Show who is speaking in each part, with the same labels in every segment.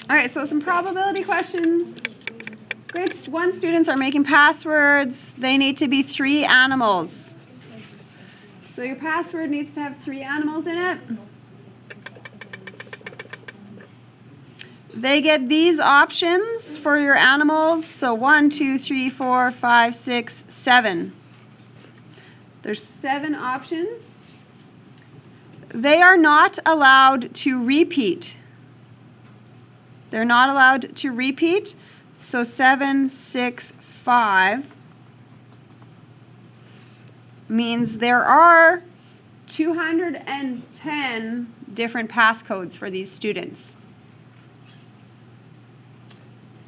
Speaker 1: All right, so some probability questions. Grade 1 students are making passwords. They need to be 3 animals. So your password needs to have 3 animals in it. They get these options for your animals. So 1, 2, 3, 4, 5, 6, 7. There's 7 options. They are not allowed to repeat. They're not allowed to repeat. So 7, 6, 5 means there are 210 different passcodes for these students.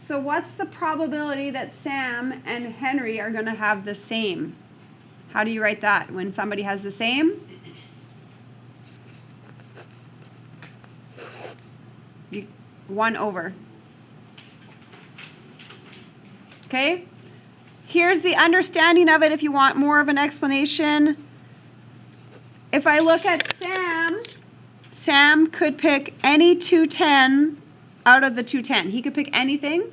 Speaker 1: So what's the probability that Sam and Henry are going to have the same? How do you write that when somebody has the same? 1 over. Okay? Here's the understanding of it if you want more of an explanation. If I look at Sam, Sam could pick any 210 out of the 210. He could pick anything.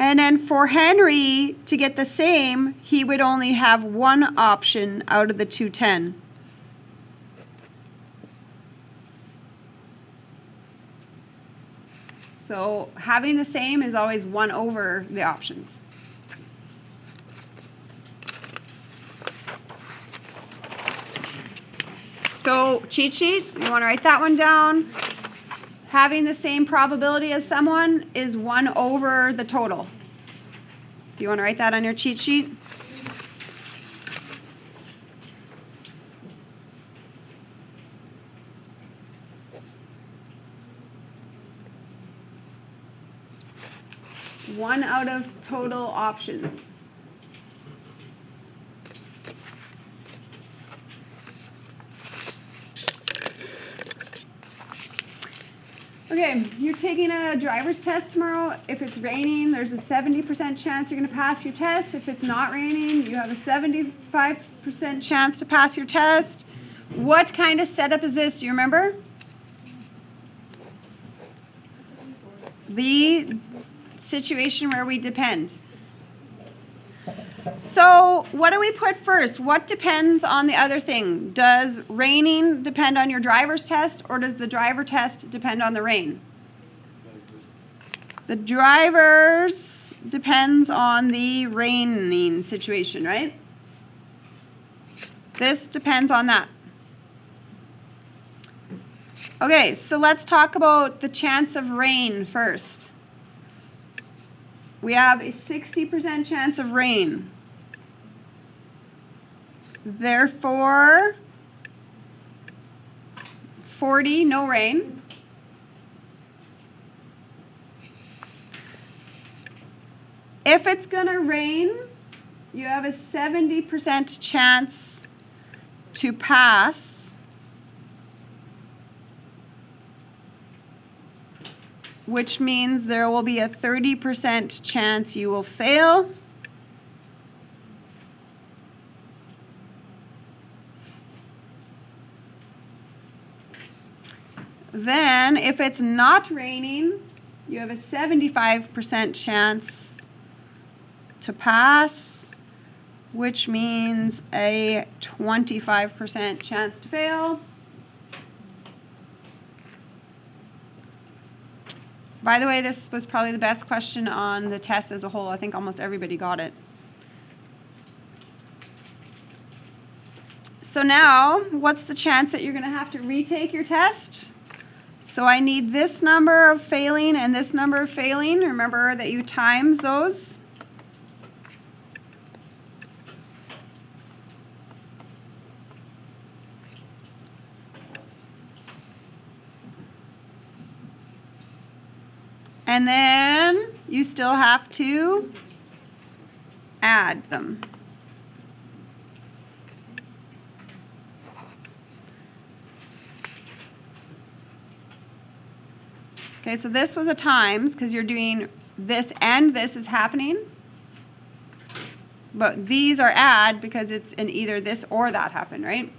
Speaker 1: And then for Henry to get the same, he would only have 1 option out of the 210. So having the same is always 1 over the options. So cheat sheet, you want to write that one down. Having the same probability as someone is 1 over the total. Do you want to write that on your cheat sheet? One out of total options. Okay, you're taking a driver's test tomorrow. If it's raining, there's a 70% chance you're going to pass your test. If it's not raining, you have a 75% chance to pass your test. What kind of setup is this? Do you remember? The situation where we depend. So what do we put first? What depends on the other thing? Does raining depend on your driver's test, or does the driver test depend on the rain? The driver's depends on the raining situation, right? This depends on that. Okay, so let's talk about the chance of rain first. We have a 60% chance of rain. Therefore, 40, no rain. If it's going to rain, you have a 70% chance to pass, which means there will be a 30% chance you will fail. Then, if it's not raining, you have a 75% chance to pass, which means a 25% chance to fail. By the way, this was probably the best question on the test as a whole. I think almost everybody got it. So now, what's the chance that you're going to have to retake your test? So I need this number of failing and this number of failing. Remember that you times those. And then you still have to add them. Okay, so this was a times because you're doing this and this is happening. But these are add because it's in either this or that happened, right?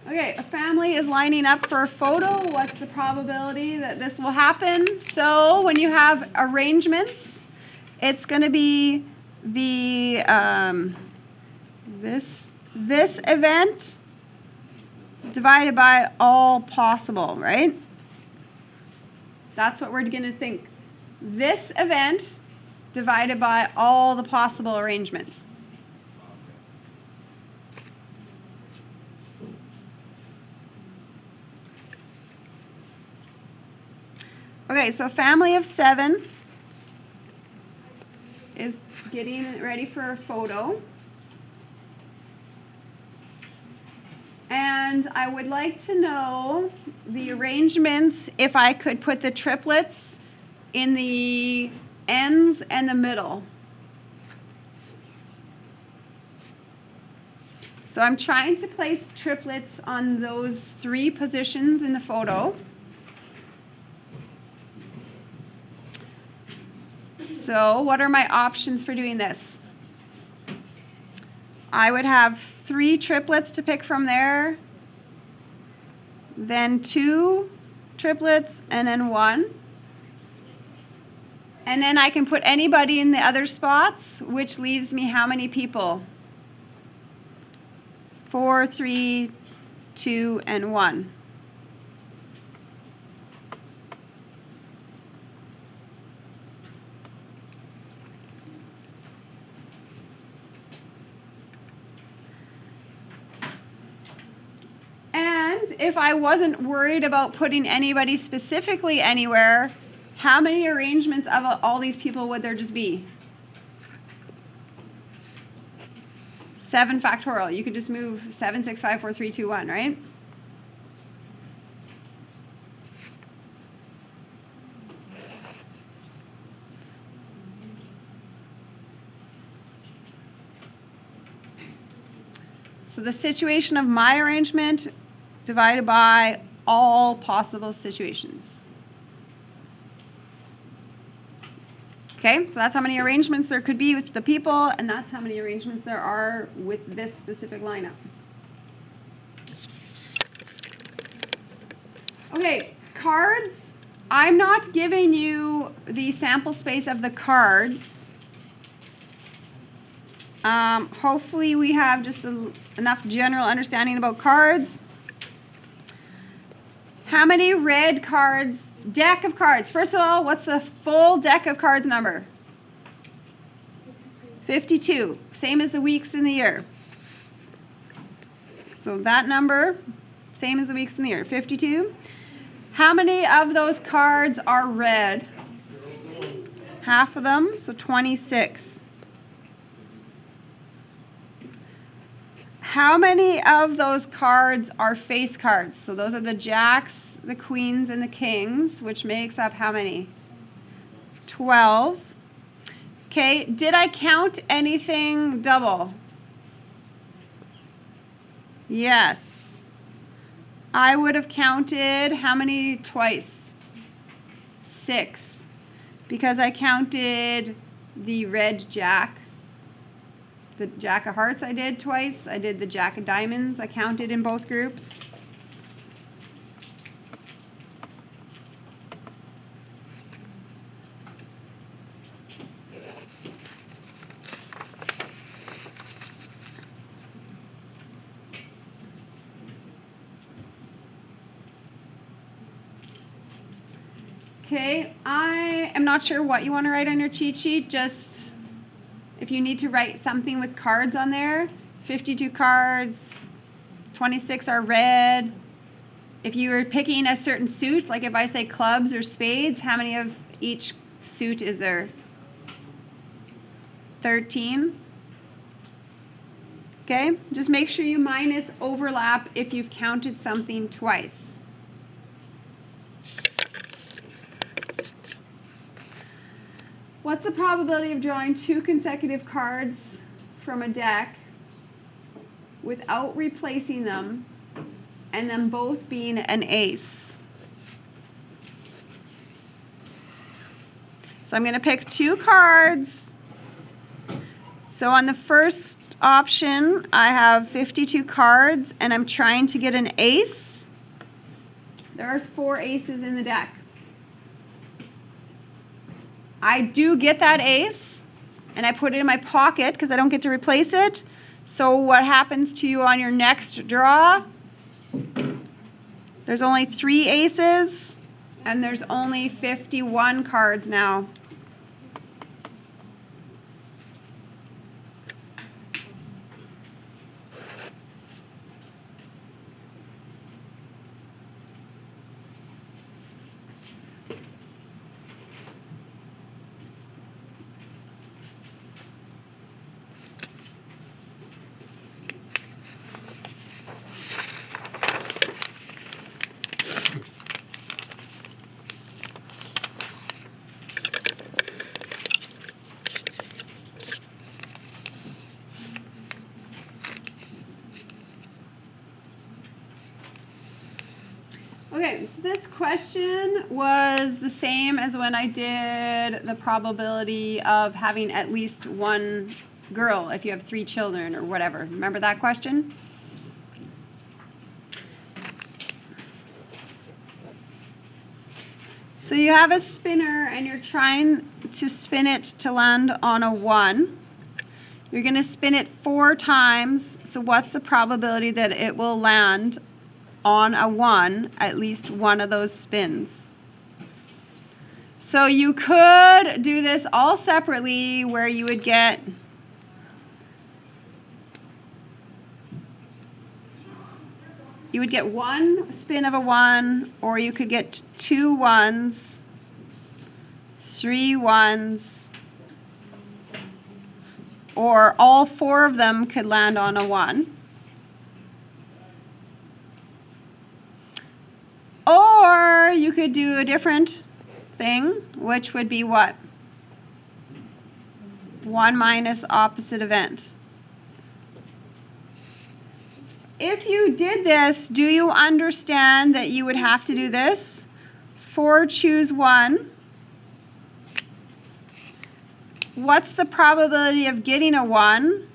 Speaker 1: Okay, a family is lining up for a photo. What's the probability that this will happen? So when you have arrangements, it's going to be the this event divided by all possible, right? That's what we're going to think. This event divided by all the possible arrangements. Okay, so a family of 7 is getting ready for a photo. And I would like to know the arrangements, if I could put the triplets in the ends and the middle. So I'm trying to place triplets on those 3 positions in the photo. So what are my options for doing this? I would have 3 triplets to pick from there, then 2 triplets, and then 1. And then I can put anybody in the other spots, which leaves me how many people? 4, 3, 2, and 1. And if I wasn't worried about putting anybody specifically anywhere, how many arrangements of all these people would there just be? 7 factorial. You could just move 7, 6, 5, 4, 3, 2, 1, right? So the situation of my arrangement divided by all possible situations. Okay, so that's how many arrangements there could be with the people, and that's how many arrangements there are with this specific lineup. Okay, cards. I'm not giving you the sample space of the cards. Hopefully we have just enough general understanding about cards. How many red cards, deck of cards? First of all, what's the full deck of cards number? 52, same as the weeks in the year. So that number, same as the weeks in the year, 52. How many of those cards are red? Half of them, so 26. How many of those cards are face cards? So those are the jacks, the queens, and the kings, which makes up how many? 12. Okay, did I count anything double? Yes. I would have counted how many twice? 6. Because I counted the red jack. The jack of hearts I did twice. I did the jack of diamonds. I counted in both groups. Okay, I am not sure what you want to write on your cheat sheet. Just if you need to write something with cards on there, 52 cards, 26 are red. If you were picking a certain suit, like if I say clubs or spades, how many of each suit is there? 13. Okay, just make sure you minus overlap if you've counted something twice. What's the probability of drawing 2 consecutive cards from a deck without replacing them and them both being an ace? So I'm going to pick 2 cards. So on the first option, I have 52 cards and I'm trying to get an ace. There's 4 aces in the deck. I do get that ace and I put it in my pocket because I don't get to replace it. So what happens to you on your next draw? There's only 3 aces and there's only 51 cards now. Okay, so this question was the same as when I did the probability of having at least one girl if you have 3 children or whatever. Remember that question? So you have a spinner and you're trying to spin it to land on a 1. You're going to spin it 4 times. So what's the probability that it will land on a 1 at least one of those spins? So you could do this all separately where you would get one spin of a 1, or you could get 2 1s, 3 1s, or all 4 of them could land on a 1. Or you could do a different thing, which would be what? 1 minus opposite event. If you did this, do you understand that you would have to do this? 4 choose 1. What's the probability of getting a 1?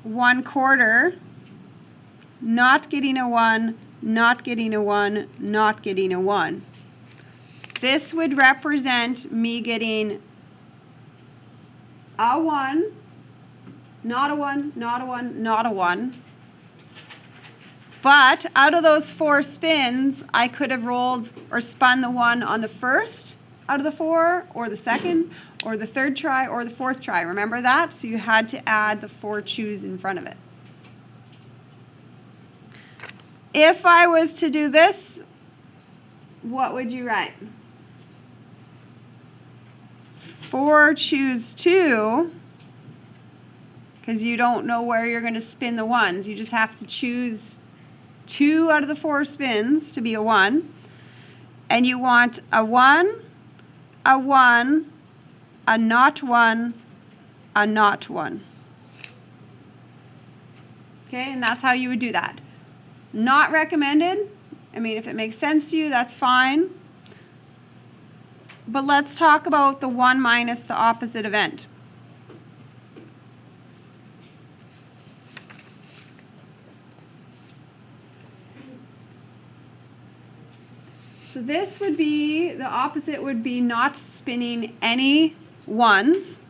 Speaker 1: 1/4. Not getting a 1, not getting a 1, not getting a 1. This would represent me getting a 1, not a 1, not a 1, not a 1. But out of those 4 spins, I could have rolled or spun the 1 on the first out of the 4, or the second, or the third try, or the 4th try. Remember that? So you had to add the 4 choose in front of it. If I was to do this, what would you write? 4 choose 2, because you don't know where you're going to spin the 1s. You just have to choose 2 out of the 4 spins to be a 1. And you want a 1, a 1, a not 1, a not 1. Okay, and that's how you would do that. Not recommended. I mean, if it makes sense to you, that's fine. But let's talk about the 1 minus the opposite event. So this would be, the opposite would be not spinning any 1s,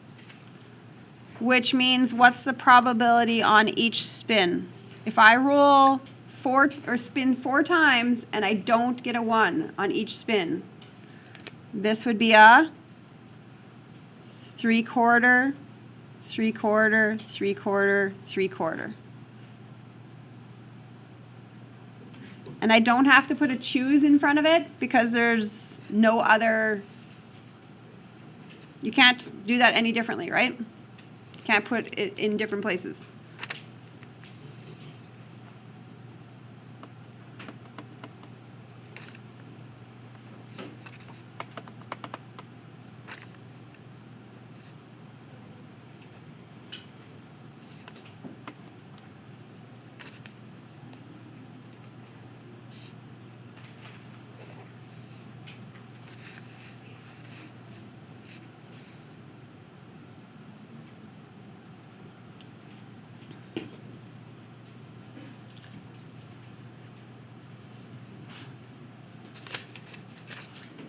Speaker 1: which means what's the probability on each spin? If I roll 4 or spin 4 times and I don't get a 1 on each spin, this would be a 3/4, 3/4, 3/4, 3/4. And I don't have to put a choose in front of it because there's no other, you can't do that any differently, right? Can't put it in different places.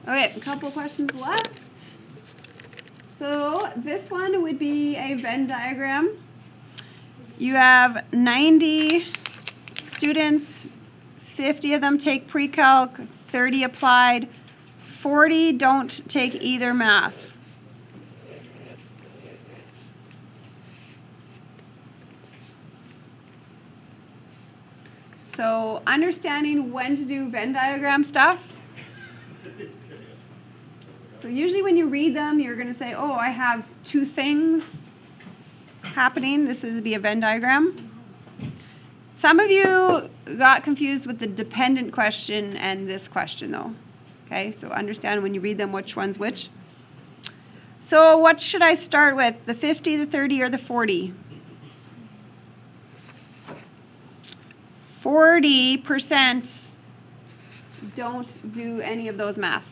Speaker 1: Okay, a couple questions left. So this one would be a Venn diagram. You have 90 students, 50 of them take pre-calc, 30 applied, 40 don't take either math. So understanding when to do Venn diagram stuff. So usually when you read them, you're going to say, oh, I have two things happening. This would be a Venn diagram. Some of you got confused with the dependent question and this question though. Okay, so understand when you read them which one's which. So what should I start with? The 50, the 30, or the 40? 40% don't do any of those maths.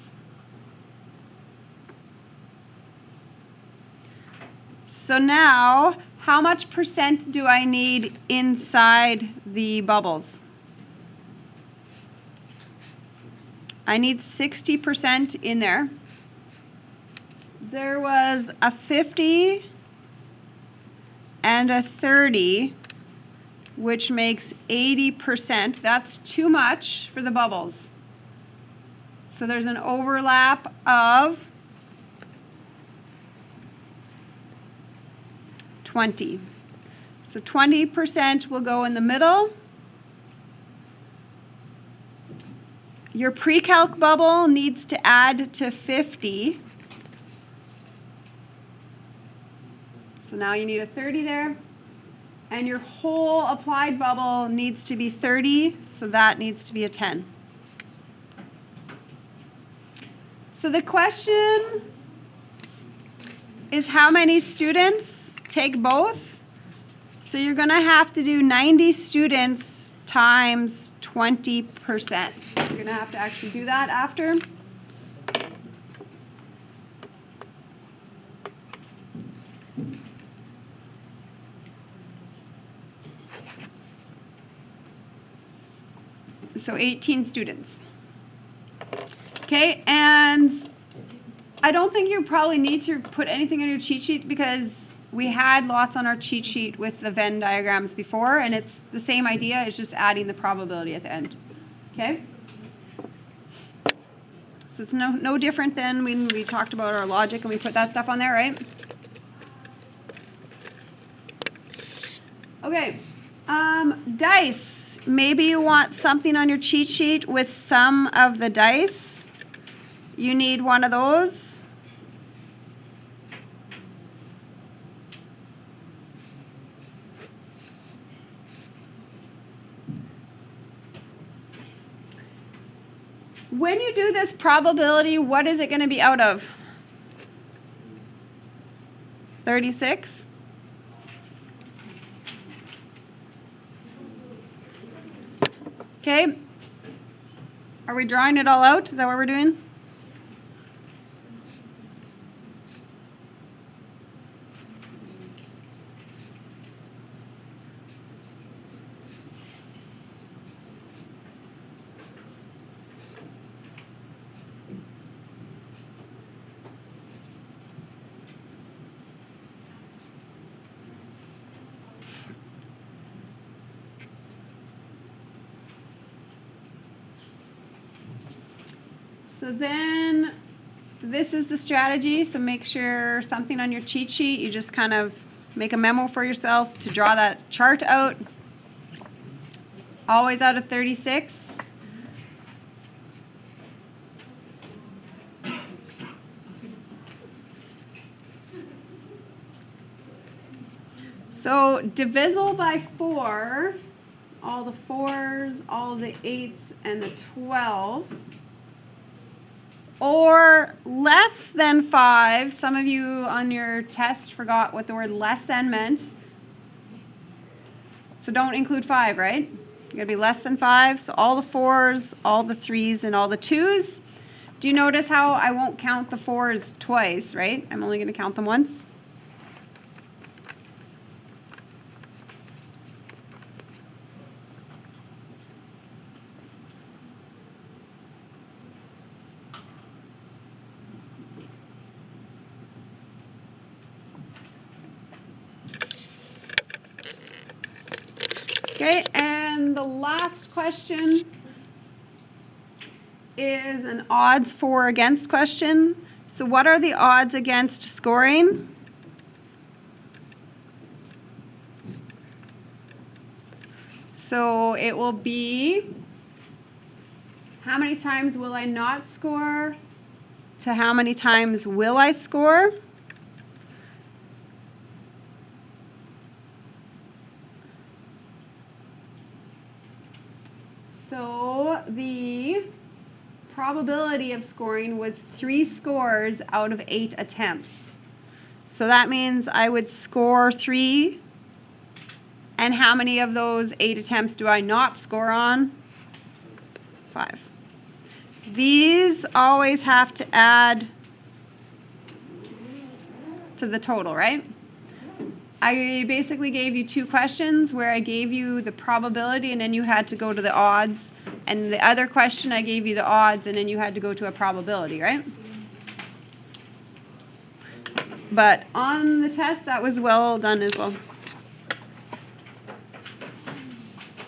Speaker 1: So now, how much percent do I need inside the bubbles? I need 60% in there. There was a 50 and a 30, which makes 80%. That's too much for the bubbles. So there's an overlap of 20. So 20% will go in the middle. Your pre-calc bubble needs to add to 50. So now you need a 30 there. And your whole applied bubble needs to be 30, so that needs to be a 10. So the question is how many students take both? So you're going to have to do 90 students times 20%. You're going to have to actually do that after. So 18 students. Okay, and I don't think you probably need to put anything on your cheat sheet because we had lots on our cheat sheet with the Venn diagrams before, and it's the same idea, it's just adding the probability at the end. Okay? So it's no different than when we talked about our logic and we put that stuff on there, right? Okay, dice. Maybe you want something on your cheat sheet with some of the dice. You need one of those. When you do this probability, what is it going to be out of? 36? Okay. Are we drawing it all out? Is that what we're doing? So then this is the strategy. So make sure something on your cheat sheet, you just kind of make a memo for yourself to draw that chart out. Always out of 36. So divisible by 4, all the 4s, all the 8s, and the 12. Or less than 5. Some of you on your test forgot what the word less than meant. So don't include 5, right? You're going to be less than 5. So all the 4s, all the 3s, and all the 2s. Do you notice how I won't count the 4s twice, right? I'm only going to count them once. the last question is an odds for or against question. So what are the odds against scoring? So it will be how many times will I not score to how many times will I score. So the probability of scoring was 3 scores out of 8 attempts. So that means I would score 3. And how many of those 8 attempts do I not score on? 5. These always have to add to the total, right? I basically gave you 2 questions where I gave you the probability and then you had to go to the odds. And the other question I gave you the odds and then you had to go to a probability, right? But on the test, that was well done as well.